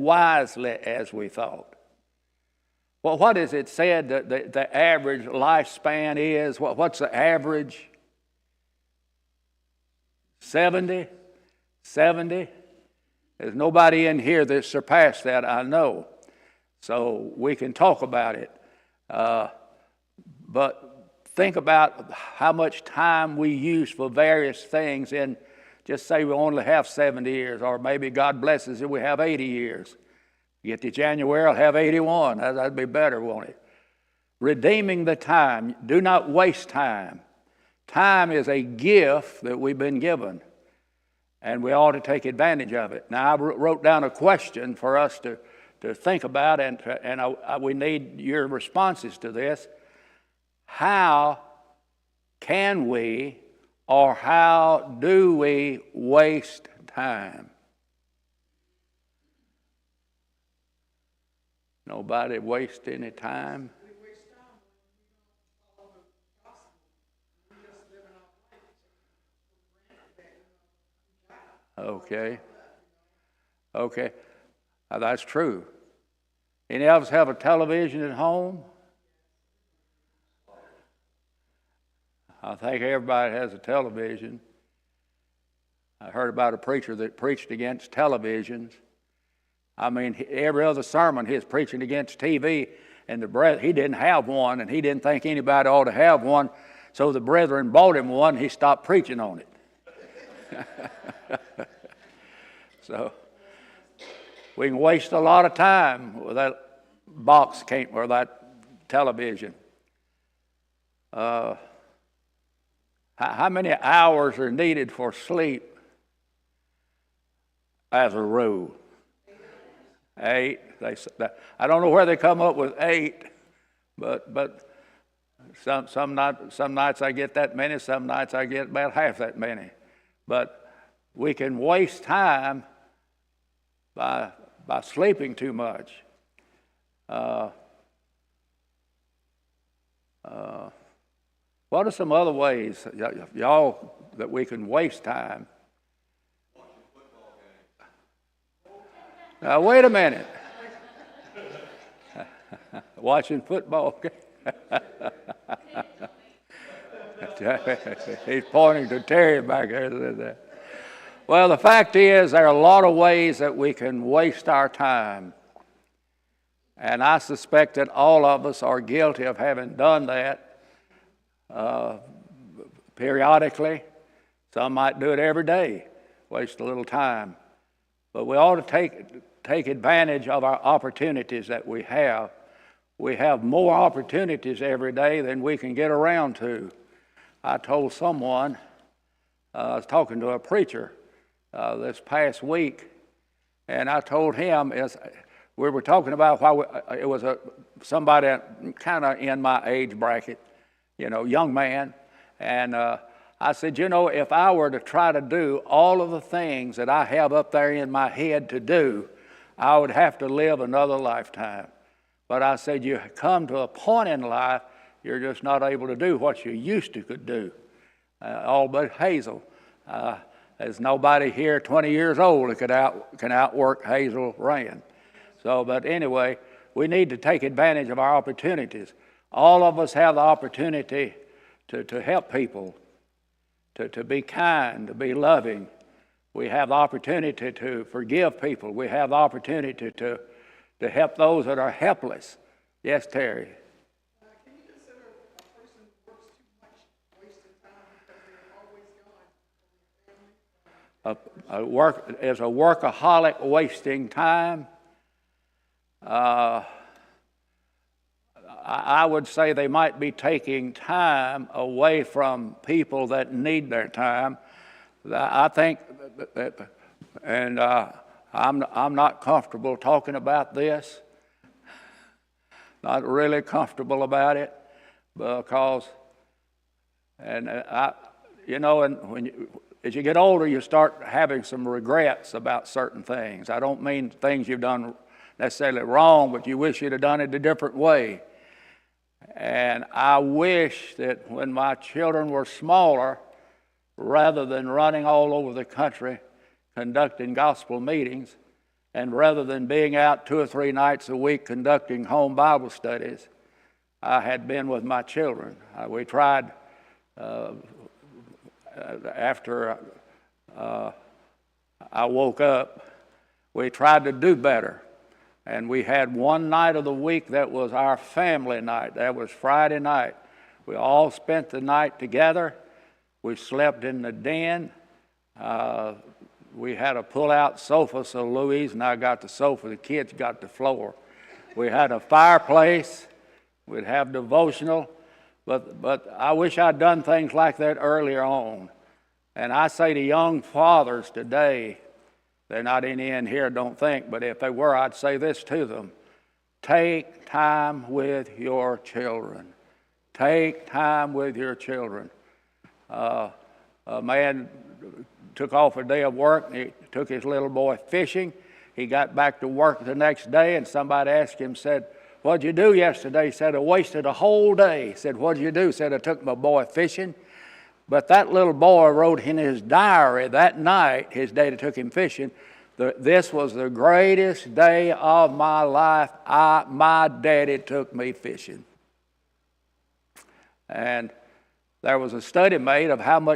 wisely as we thought. Well, what is it said that the average lifespan is? What's the average? 70? 70? There's nobody in here that surpassed that, I know. So we can talk about it. But think about how much time we use for various things, and just say we only have 70 years, or maybe God blesses it, we have 80 years. Get to January, I'll have 81. That'd be better, won't it? Redeeming the time. Do not waste time. Time is a gift that we've been given, and we ought to take advantage of it. Now, I wrote down a question for us to think about, and we need your responses to this. How can we, or how do we waste time? Nobody waste any time? We waste time when we don't follow the gospel. We just live in our life. Okay. That's true. Any of us have a television at home? I think everybody has a television. I heard about a preacher that preached against televisions. I mean, every other sermon he's preaching against TV, and he didn't have one, and he didn't think anybody ought to have one, so the brethren bought him one, he stopped preaching on it. So we can waste a lot of time with that box or that television. How many hours are needed for sleep as a rule? 8. I don't know where they come up with 8, but some nights I get that many, some nights I get about half that many. But we can waste time by sleeping too much. What are some other ways, y'all, that we can waste time? Now, wait a minute. Watching football. He's pointing to Terry back there. Well, the fact is, there are a lot of ways that we can waste our time. And I suspect that all of us are guilty of having done that periodically. Some might do it every day, waste a little time. But we ought to take advantage of our opportunities that we have. We have more opportunities every day than we can get around to. I told someone, I was talking to a preacher this past week, and I told him, as we were talking about why it was somebody kind of in my age bracket, young man, and I said, if I were to try to do all of the things that I have up there in my head to do, I would have to live another lifetime. But I said, you come to a point in life, you're just not able to do what you used to could do. All but Hazel. There's nobody here 20 years old that can outwork Hazel Rand. But anyway, we need to take advantage of our opportunities. All of us have the opportunity to help people, to be kind, to be loving. We have the opportunity to forgive people. We have the opportunity to help those that are helpless. Yes, Terry? Can you consider a person who works too much wasted time because they're always gone from their family? Is a workaholic wasting time? I would say they might be taking time away from people that need their time. I think that, and I'm not comfortable talking about this. Not really comfortable about it, because, and as you get older, you start having some regrets about certain things. I don't mean things you've done necessarily wrong, but you wish you'd have done it a different way. And I wish that when my children were smaller, rather than running all over the country conducting gospel meetings, And rather than being out 2 or 3 nights a week conducting home Bible studies, I had been with my children. We tried, after I woke up, we tried to do better. And we had one night of the week that was our family night. That was Friday night. We all spent the night together. We slept in the den. We had a pull-out sofa, so Louise and I got the sofa, the kids got the floor. We had a fireplace. We'd have devotional. But I wish I'd done things like that earlier on. And I say to young fathers today, they're not any in here, don't think, but if they were, I'd say this to them. Take time with your children. Take time with your children. A man took off a day of work, and he took his little boy fishing. He got back to work the next day, and somebody asked him, said, "What'd you do yesterday?" He said, "I wasted a whole day." He said, "What'd you do?" He said, "I took my boy fishing." But that little boy wrote in his diary that night, his day that took him fishing, "This was the greatest day of my life. My daddy took me fishing." And there was a study made of how much